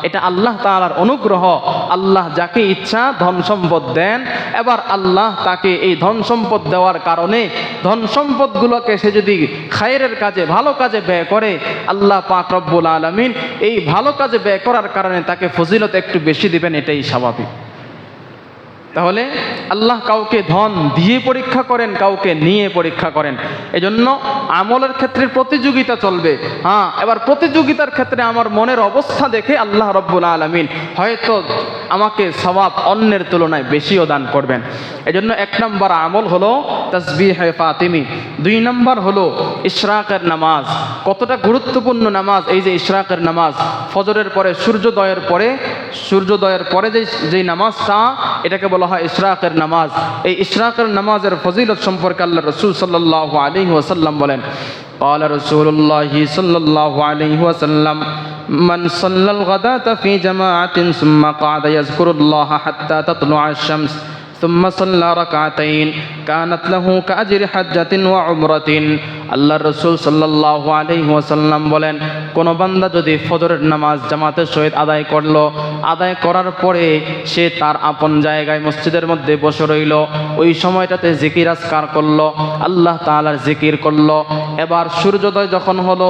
এটা আল্লাহ তাআলার অনুগ্রহ, আল্লাহ যাকে ইচ্ছা ধন সম্পদ দেন। এবার আল্লাহ তাকে এই ধন সম্পদ দেওয়ার কারণে, ধন সম্পদগুলোকে সে যদি খায়রের কাজে, ভালো কাজে ব্যয় করে, আল্লাহ পাক রব্বুল আলামিন এই ভালো কাজে ব্যয় করার কারণে তাকে ফজিলত একটু বেশি দিবেন, এটাই স্বাভাবিক। তাহলে আল্লাহ কাউকে ধন দিয়ে পরীক্ষা করেন, কাউকে নিয়ে পরীক্ষা করেন। এজন্য আমলের ক্ষেত্রে প্রতিযোগিতা চলবে। হ্যাঁ, এবার প্রতিযোগিতার ক্ষেত্রে আমার মনের অবস্থা দেখে আল্লাহ রব্বুল আলামিন হয়তো আমাকে সওয়াব অন্যের তুলনায় বেশিও দান করবেন। এজন্য 1 নম্বর আমল হলো তাসবিহে ফাতিমি। 2 নম্বর হলো ইশরাকের নামাজ। কতটা গুরুত্বপূর্ণ নামাজ এই যে ইশরাকের নামাজ, ফজরের পরে, সূর্যোদয়ের পরে যেই নামাজটা, এটাকে বলা হয় ইশরাকের নামাজ। এই ইশরাকের নামাজের ফজিলত সম্পর্কে আল্লাহ রাসূল সাল্লাল্লাহু আলাইহি ওয়াসাল্লাম বলেন, قال رسول الله صلى الله عليه وسلم من صلى الغداة في جماعة ثم قعد يذكر الله حتى تطلع الشمس ثم صلى ركعتين كانت له كأجر حجة وعمرة আল্লাহ রসুল সাল্লাল্লাহু আলাইহি ওয়াসাল্লাম বলেন, কোনো বান্দা যদি ফজরের নামাজ জামাতের সহিত আদায় করলো, আদায় করার পরে সে তার আপন জায়গায় মসজিদের মধ্যে বসে রইল, ওই সময়টাতে জিকির আজকার করলো, আল্লাহ তাআলার জিকির করলো। এবার সূর্যোদয় যখন হলো,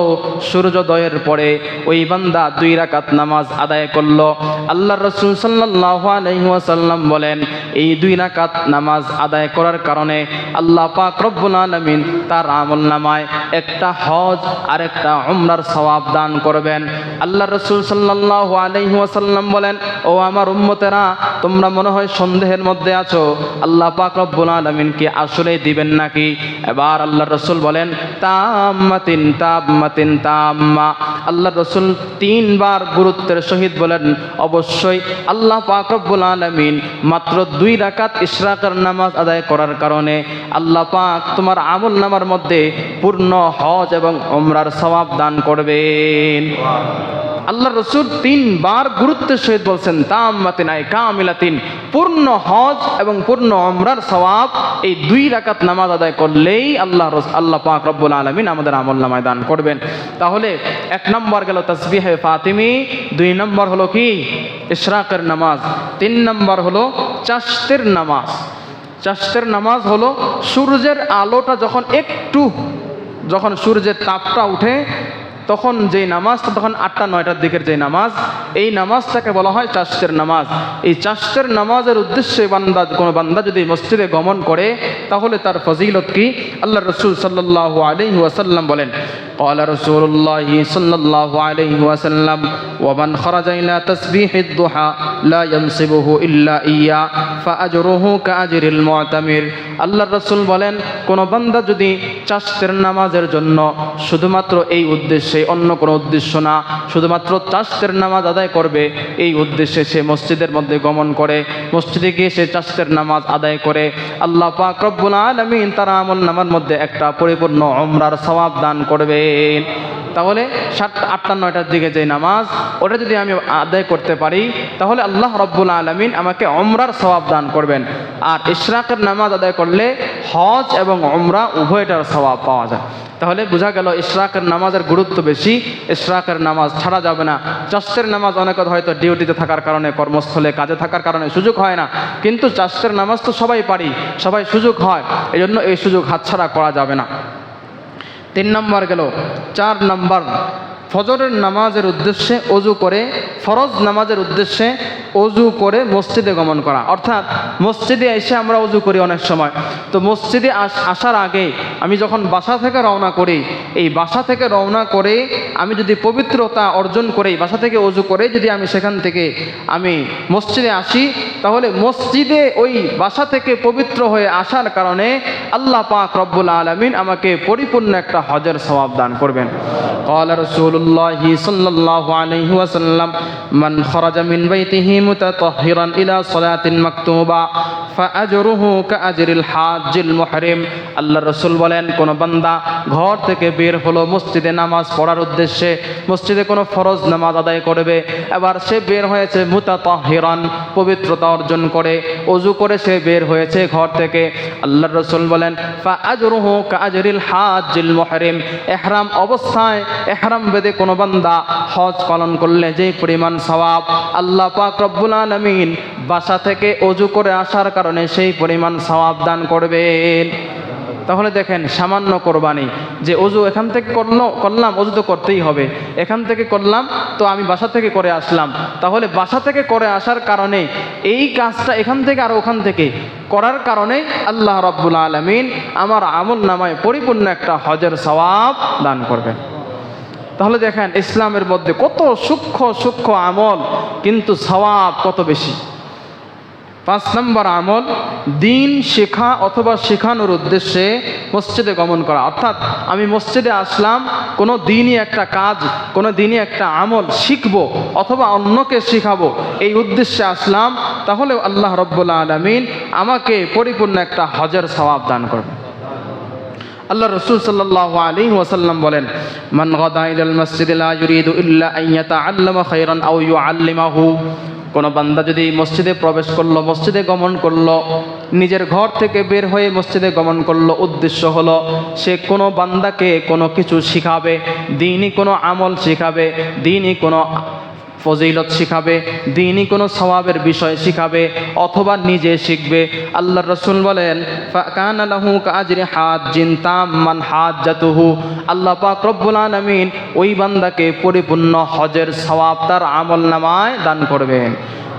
সূর্যোদয়ের পরে ওই বান্দা 2 রাকাত নামাজ আদায় করলো। আল্লাহ রসুল সাল্লাল্লাহু আলাইহি ওয়াসাল্লাম বলেন, এই 2 রাকাত নামাজ আদায় করার কারণে আল্লাহ পাক রব্বুল আলামিন তার আমলনামায় একটা হজ আর একটা উমরার সওয়াব দান করবেন। আল্লাহ রসুল সাল্লাল্লাহু আলাইহি ওয়াসাল্লাম বলেন, ও আমার উম্মতেরা, তোমরা মনে হয় সন্দেহের মধ্যে আছো, আল্লাহ পাক রব্বুল আলামিন কি আসলেই দিবেন নাকি? এবার আল্লাহ রসুল বলেন, তাম্মাতিন তাম্মাতিন তাম্মা। আল্লাহ রসুল 3 বার গুরুত্বের সহিত বলেন, অবশ্যই আল্লাহ পাক রব্বুল আলামিন মাত্র 2 রাকাত ইশরাকের নামাজ আদায় করার কারণে আল্লাহ পাক তোমার আমল নামার মধ্যে পূর্ণ হজ এবং উমরার সওয়াব দান করবেন। আল্লাহ রসুল 3 বার গুরুত্বের সহিত বলছেন, তাম্মাতিন আই কামিলাতিন, পূর্ণ হজ এবং পূর্ণ উমরার সওয়াব এই 2 রাকাত নামাজ আদায় করলেই আল্লাহ পাক রব্বুল আলামিন আমাদের আমলনামায় দান করবেন। তাহলে 1 নম্বর গেল তাসবিহে ফাতিমি, 2 নম্বর হলো কি ইশরাকের নামাজ, 3 নম্বর হলো চাশতের নামাজ। চাশতের নামাজ হলো সূর্যের আলোটা যখন সূর্যের তাপটা উঠে তখন যেই নামাজটা, তখন 8টা-9টার দিকের যে নামাজ, এই নামাজটাকে বলা হয় চাশতের নামাজ। এই চাশতের নামাজের উদ্দেশ্যে কোনো বান্দা যদি মসজিদে গমন করে তাহলে তার ফজিলত কি? আল্লাহ রসুল সাল্লাল্লাহু আলাইহি ওয়াসাল্লাম বলেন, قال رسول الله صلى الله عليه وسلم ومن خرج إلى تسبيح الضحى لا ينصبه إلا إياه فأجره كأجر المعتمر। আল্লাহ রসুল বলেন, কোন বান্দা যদি চাশতের নামাজের জন্য শুধুমাত্র এই উদ্দেশ্যে, অন্য কোনো উদ্দেশ্য না, শুধুমাত্র চাশতের নামাজ আদায় করবে এই উদ্দেশ্যে সে মসজিদের মধ্যে গমন করে, মসজিদে গিয়ে সে চাশতের নামাজ আদায় করে, আল্লাহ পাক রব্বুল আলামিন তার আমল নামার মধ্যে একটা পরিপূর্ণ উমরার সওয়াব দান করবে। তাহলে 8টা-9টার দিকে যে নামাজ, ওটা যদি আমি আদায় করতে পারি তাহলে আল্লাহ রব্বুল আলামিন আমাকে উমরার সওয়াব দান করবেন। আর ইশরাকের নামাজ আদায় করলে হজ এবং উমরা উভয়টার সওয়াব পাওয়া যায়। তাহলে বোঝা গেল ইশরাকের নামাজের গুরুত্ব বেশি, ইশরাকের নামাজ ছাড়া যাবে না। চাশতের নামাজ অনেকে হয়তো ডিউটিতে থাকার কারণে, কর্মস্থলে কাজে থাকার কারণে সুযোগ হয় না, কিন্তু চাশতের নামাজ তো সবাই পারি, সবাই সুযোগ হয়, এই জন্য এই সুযোগ হাতছাড়া করা যাবে না। 3 নম্বর গেল। 4 নম্বর, ফজরের নামাজের উদ্দেশ্যে অজু করে, ফরজ নামাজের উদ্দেশ্যে অজু করে মসজিদে গমন করা। অর্থাৎ মসজিদে এসে আমরা অজু করি অনেক সময়, তো মসজিদে আসার আগে আমি যখন বাসা থেকে রওনা করি, এই বাসা থেকে রওনা করে আমি যদি পবিত্রতা অর্জন করি, বাসা থেকে অজু করে যদি আমি সেখান থেকে আমি মসজিদে আসি, তাহলে মসজিদে ওই বাসা থেকে পবিত্র হয়ে আসার কারণে আল্লাহ পাক রব্বুল আলামিন আমাকে পরিপূর্ণ একটা হজের সওয়াব দান করবেন। قال رسول الله صلى الله عليه وسلم من خرج من بيته متطهرا إلى صلاة مكتوبة فأجره كأجر الحاج المحرم। আল্লাহ রসুল বলেন, কোন বান্দা ঘর থেকে বের হলো মসজিদে নামাজ পড়ার উদ্দেশ্যে, মসজিদে কোনো ফরজ নামাজ আদায় করবে, এবার সে বের হয়েছে মুতাতাহহিরান, পবিত্রতা অর্জন করে, অজু করে সে বের হয়েছে ঘর থেকে। আল্লাহ রসুল বলেন, ফাআজরুহু কাআজরিল হাজ্জিল মুহরিম। ইহরাম অবস্থায়, ইহরাম বেদে কোনো বান্দা হজ পালন করলে যে পরিমাণ সওয়াব, আল্লাহ পাক রব্বুল আলামিন বাসা থেকে অজু করে আসার কারণে সেই পরিমাণ সওয়াব দান করবেন। তাহলে দেখেন, সামান্য কোরবানি, যে অজু এখান থেকে করলাম, অজু তো করতেই হবে, এখান থেকে করলাম, তো আমি বাসা থেকে করে আসলাম, তাহলে বাসা থেকে করে আসার কারণে এই কাজটা এখান থেকে আর ওখান থেকে করার কারণে আল্লাহ রাব্বুল আলামিন আমার আমল নামায় পরিপূর্ণ একটা হজের সওয়াব দান করবেন। তাহলে দেখেন, ইসলামের মধ্যে কত সূক্ষ্ম সূক্ষ্ম আমল, কিন্তু সওয়াব কত বেশি। 5 নম্বর আমল, দিন শেখা অথবা শেখানোর উদ্দেশ্যে মসজিদে গমন করা। অর্থাৎ আমি মসজিদে আসলাম, কোনো দিনই একটা কাজ, কোনো দিনই একটা আমল শিখবো অথবা অন্যকে শেখাবো, এই উদ্দেশ্যে আসলাম, তাহলে আল্লাহ রাব্বুল আলামিন আমাকে পরিপূর্ণ একটা হজের সওয়াব দান করবে। আল্লাহ রসুল সাল্লাল্লাহু আলাইহি ওয়াসাল্লাম বলেন, মান গাদা ইলাল মসজিদ লা ইউরিদু ইল্লা আন ইয়াতাআল্লামা খায়রান আও ইউআল্লিমাহু কোনো বান্দা যদি মসজিদে প্রবেশ করলো, মসজিদে গমন করলো, নিজের ঘর থেকে বের হয়ে মসজিদে গমন করলো, উদ্দেশ্য হলো সে কোনো বান্দাকে কোনো কিছু শিখাবে, দ্বীনি কোনো আমল শিখাবে, দ্বীনি কোনো ফজিলত শিখাবে, দ্বীনি কোনো সওয়াবের বিষয় শিখাবে, অথবা নিজে শিখবে। আল্লাহর রাসূল বলেন ফাকানা লাহু কাআজরি হাজ্জিন তাম্মান হাজ্জাতুহু, আল্লাহ পাক রব্বুল আলামিন ওই বান্দাকে পরিপূর্ণ হজের সওয়াব তার আমলনামায় দান করবেন।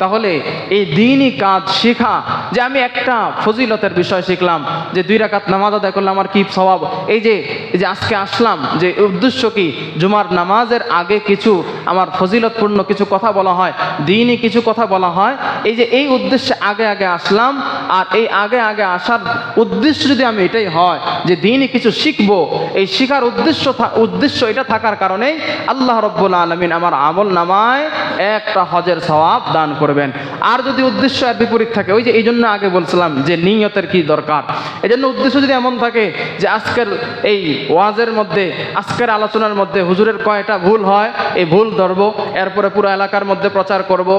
তাহলে এই দ্বীনি কাজ শেখা, যে আমি একটা ফজিলতের বিষয় শিখলাম যে 2 রাকাত নামাজ আদায় করলে আমার কি সওয়াব, এই যে আজকে আসলাম, যে উদ্দেশ্য কি, জুমার নামাজের আগে কিছু আমার ফজিলতপূর্ণ কিছু কথা বলা হয়, দ্বীনি কিছু কথা বলা হয়, এই যে এই উদ্দেশ্যে আগে আগে আসলাম। আর এই আগে আগে আসার উদ্দেশ্য যদি আমি এটাই হয় যে দ্বীনি কিছু শিখবো, এই শিখার উদ্দেশ্য এটা থাকার কারণেই আল্লাহ রব্বুল আলামিন আমার আমল নামায় একটা হজের সওয়াব দান করবেন। আর যদি উদ্দেশ্য এর বিপরীত থাকে, ওই যে এই জন্য আগে বলছিলাম যে নিয়তের কি দরকার, এই জন্য উদ্দেশ্য যদি এমন থাকে যে আজকের এই ওয়াজের মধ্যে, আজকের আলোচনার মধ্যে হুজুরের কয়টা ভুল হয় এই ভুল ধরবো, এরপরে পুরো এলাকার মধ্যে প্রচার করব,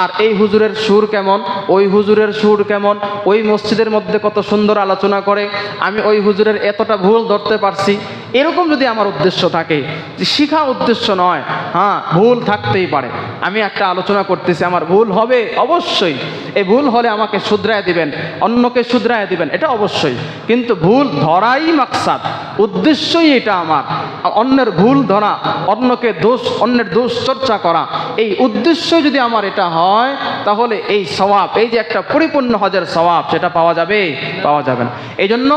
আর এই হুজুরের সুর কেমন, ওই হুজুরের সুর কেমন, ওই মসজিদের মধ্যে কত সুন্দর আলোচনা করে, আমি ওই হুজুরের এতটা ভুল ধরতে পারছি, এরকম যদি আমার উদ্দেশ্য থাকে, যে শিখা উদ্দেশ্য নয়, হ্যাঁ ভুল থাকতেই পারে, আমি একটা আলোচনা করতেছি, আমার ভুল হবে অবশ্যই, এই ভুল হলে আমাকে শুধরায় দিবেন, অন্যকে শুধরায় দিবেন, এটা অবশ্যই, কিন্তু ভুল ধরাই মাকসাদ, উদ্দেশ্যই এটা আমার, অন্যের ভুল ধরা, অন্যের দোষ চর্চা করা, এই উদ্দেশ্য যদি আমার এটা হয়, তাহলে এই সওয়াব, এই যে একটা পরিপূর্ণ হজের সওয়াব, সেটা পাওয়া যাবে না। এই জন্য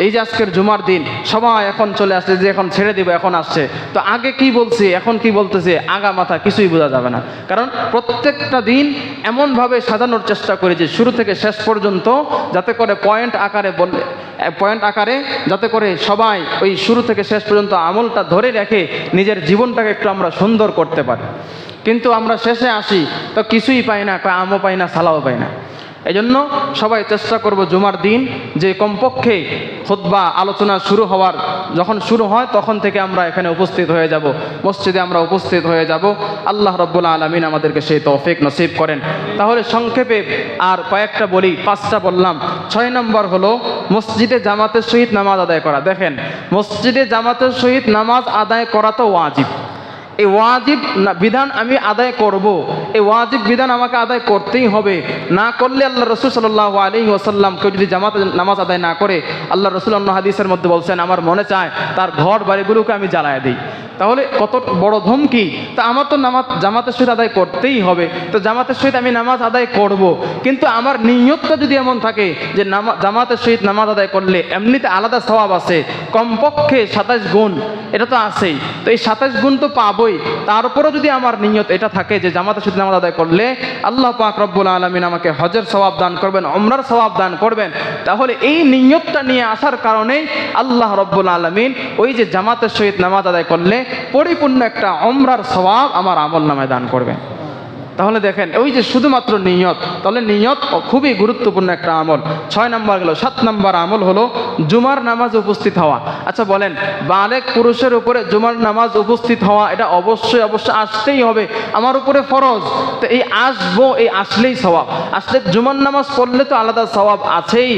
এই যে আজকের জুমার দিন সবাই এখন চলে আসছে যে এখন ছেড়ে দিব, এখন আসছে, তো আগে কি বলছি এখন কি বলতেছে আগা মাথা কিছুই বোঝা যাবে না। কারণ প্রত্যেকটা দিন এমনভাবে সাজানোর চেষ্টা করি যে শুরু থেকে শেষ পর্যন্ত যাতে করে পয়েন্ট আকারে যাতে করে সবাই ওই শুরু থেকে শেষ পর্যন্ত আমলটা ধরে রেখে নিজের জীবনটাকে একটু আমরা সুন্দর করতে পারি। কিন্তু আমরা শেষে আসি তো কিছুই পাই না, আমও পাই না, সালাও পাই না। এই জন্য সবাই চেষ্টা করব জুমার দিন যে কমপক্ষে খুতবা আলোচনা যখন শুরু হয় তখন থেকে আমরা এখানে উপস্থিত হয়ে যাব, মসজিদে আমরা উপস্থিত হয়ে যাব। আল্লাহ রাব্বুল আলামিন আমাদেরকে সেই তৌফিক নসিব করেন। তাহলে সংক্ষেপে আর কয়েকটা বলি, 5টা বললাম। 6 নম্বর হলো মসজিদে জামাতের সহিত নামাজ আদায় করা। দেখেন, মসজিদে জামাতের সহিত নামাজ আদায় করা তো ওয়াজিব, এই ওয়াজিব বিধান আমি আদায় করব, এই ওয়াজিব বিধান আমাকে আদায় করতেই হবে। না করলে আল্লাহ রসুল সাল্লাল্লাহু আলাইহি ওয়াসাল্লাম কেউ যদি জামাতে নামাজ আদায় না করে, আল্লাহ রসুল অন্য হাদিসের মধ্যে বলছেন আমার মনে চায় তার ঘর বাড়িগুলোকে আমি জ্বালায় দিই। তাহলে কত বড় ধমকি! তা আমার তো জামাতের সহিত আদায় করতেই হবে, তো জামাতের সহিত আমি নামাজ আদায় করব, কিন্তু আমার নিয়তটা যদি এমন থাকে যে জামাতের সহিত নামাজ আদায় করলে এমনিতে আলাদা সওয়াব আছে, কমপক্ষে 27 গুণ, এটা তো আছেই, তো এই 27 গুণ তো পাবই। তারপরেও যদি আমার নিয়ত এটা থাকে যে জামাতের সহিত নামাজ আদায় করলে আল্লাহ পাক রব্বুল আলামিন আমাকে হজের সওয়াব দান করবেন, উমরার সওয়াব দান করবেন, তাহলে এই নিয়তটা নিয়ে আসার কারণেই আল্লাহ রব্বুল আলামিন ওই যে জামাতের সহিত নামাজ আদায় করলে পরিপূর্ণ একটা উমরার সওয়াব আমার আমলনামায় দান করবেন। তাহলে দেখেন, ওই যে শুধুমাত্র নিয়ত, তাহলে নিয়ত খুবই গুরুত্বপূর্ণ একটা আমল। 6 নম্বর গেল। 7 নম্বর আমল হলো জুমার নামাজ উপস্থিত হওয়া। আচ্ছা বলেন, বালেগ পুরুষের উপরে জুমার নামাজ উপস্থিত হওয়া এটা অবশ্যই আসতেই হবে, আমার উপরে ফরজ। তো এই আসলেই সওয়াব, আসলে জুমার নামাজ পড়লে তো আলাদা সওয়াব আছেই,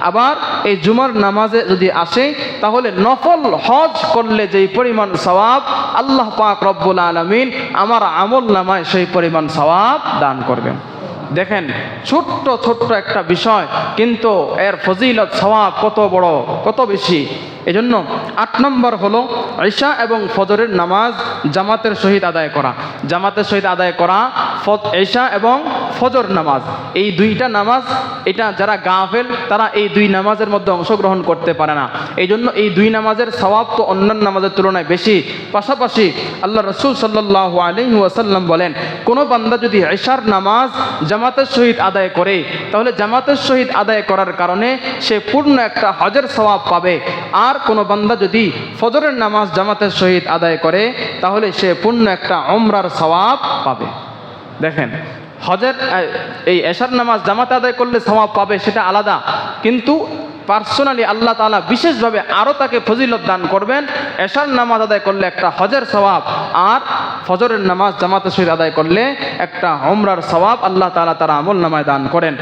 আবার এই জুমার নামাজে যদি আসে তাহলে নফল হজ করলে যেই পরিমাণ সওয়াব আল্লাহ পাক রব্বুল আলামিন আমার আমল নামায় সেই পরিমাণ সওয়াব দান করবেন। দেখেন, ছোট্ট একটা বিষয়, কিন্তু এর ফজিলত সওয়াব কত বড়, কত বেশি। এজন্য 8 নম্বর হলো ইশা এবং ফজরের নামাজ জামাতের সহিত আদায় করা। জামাতের সহিত আদায় করা ইশা এবং ফজর নামাজ, এই 2টা নামাজ, এটা যারা গাফেল তারা এই 2 নামাজের মধ্যে অংশগ্রহণ করতে পারে না। এই জন্য এই 2 নামাজের সওয়াব তো অন্যান্য নামাজের তুলনায় বেশি। পাশাপাশি আল্লাহ রাসূল সাল্লাল্লাহু আলাইহি ওয়াসাল্লাম বলেন, কোনো বান্দা যদি ইশার নামাজ জামাতের সহিত আদায় করে, তাহলে জামাতের সহিত আদায় করার কারণে সে পূর্ণ একটা হজের সওয়াব পাবে। আর কোনো বান্দা যদি ফজরের নামাজ জামাতের সহিত আদায় করে, তাহলে সে পূর্ণ একটা উমরার সওয়াব পাবে। দেখেন, হজের এই এশার নামাজ জামাতে আদায় করলে সওয়াব পাবে সেটা আলাদা, কিন্তু পার্সোনালি আল্লাহ তাআলা বিশেষভাবে আরও তাকে ফজিলত দান করবেন। এশার নামাজ আদায় করলে একটা হজের সওয়াব, আর ফজরের নামাজ জামাতের সহিত আদায় করলে একটা উমরার সওয়াব আল্লাহ তাআলা তার আমল নামায় দান করেন।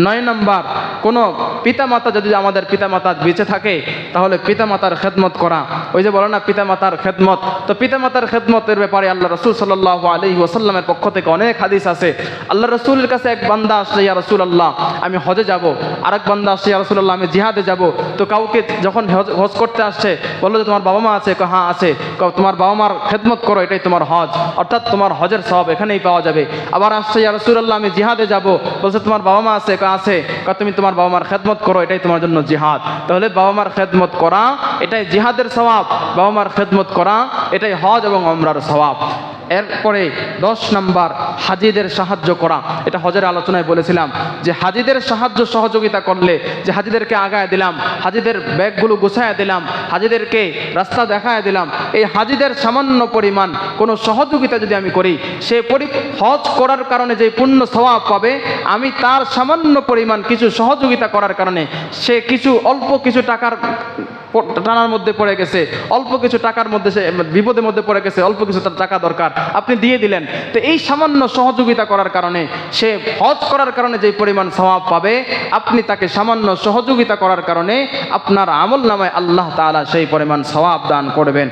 9 নম্বর, কোনো পিতামাতা যদি আমাদের পিতামাতা বেঁচে থাকে তাহলে পিতামাতার খেদমত করা। ওই যে বলো না পিতামাতার খেদমত, তো পিতামাতার খেদমতের ব্যাপারে আল্লাহ রাসূল সাল্লাল্লাহু আলাইহি ওয়াসাল্লামের পক্ষ থেকে অনেক হাদিস আছে। আল্লাহ রাসূলের কাছে এক বান্দা আসছে, ইয়া রাসূলুল্লাহ আমি হজে যাব। আরেক বান্দা আসছে, ইয়া রাসূলুল্লাহ আমি জিহাদে যাব। তো কাউকে যখন হজ করতে আসছে বললো যে তোমার বাবা মা আছে? হ্যাঁ আছে। তোমার বাবা মার খেদমত করো, এটাই তোমার হজ, অর্থাৎ তোমার হজের সওয়াব এখানেই পাওয়া যাবে। আবার আসছে, ইয়া রাসূলুল্লাহ আমি জিহাদে যাব। বলছে তোমার বাবা মা আছে? আছে। তুমি তোমার বাবা মার খেদমত করো, এটাই তোমার জন্য জিহাদ। তাহলে বাবা মার খেদমত করা এটাই জিহাদের সওয়াব, বাবা মার খেদমত করা এটাই হজ এবং উমরার সওয়াব। এরপরে 10 নম্বর, হাজিদের সাহায্য করা। এটা হজের আলোচনায় বলেছিলাম যে হাজিদের সাহায্য সহযোগিতা করলে, যে হাজিদেরকে আগায় দিলাম, হাজিদের ব্যাগগুলো গুছায় দিলাম, হাজিদেরকে রাস্তা দেখায় দিলাম, এই হাজিদের সামান্য পরিমাণ কোনো সহযোগিতা যদি আমি করি, সে হজ করার কারণে যে পুণ্য সওয়াব পাবে, আমি তার সামান্য পরিমাণ কিছু সহযোগিতা করার কারণে সে অল্প কিছু টাকার টানার মধ্যে পড়ে গেছে, অল্প কিছু টাকার মধ্যে সে বিপদের মধ্যে পড়ে গেছে, অল্প কিছু তার টাকা দরকার, আপনি দিয়ে দিলেন। তো এই সামান্য সহযোগিতা করার কারণে সে হজ করার কারণে যে পরিমাণ সওয়াব পাবে, আপনি তাকে সামান্য সহযোগিতা করার কারণে আপনার আমল নামায় আল্লাহ তাআলা সেই পরিমাণ সওয়াব দান করবেন।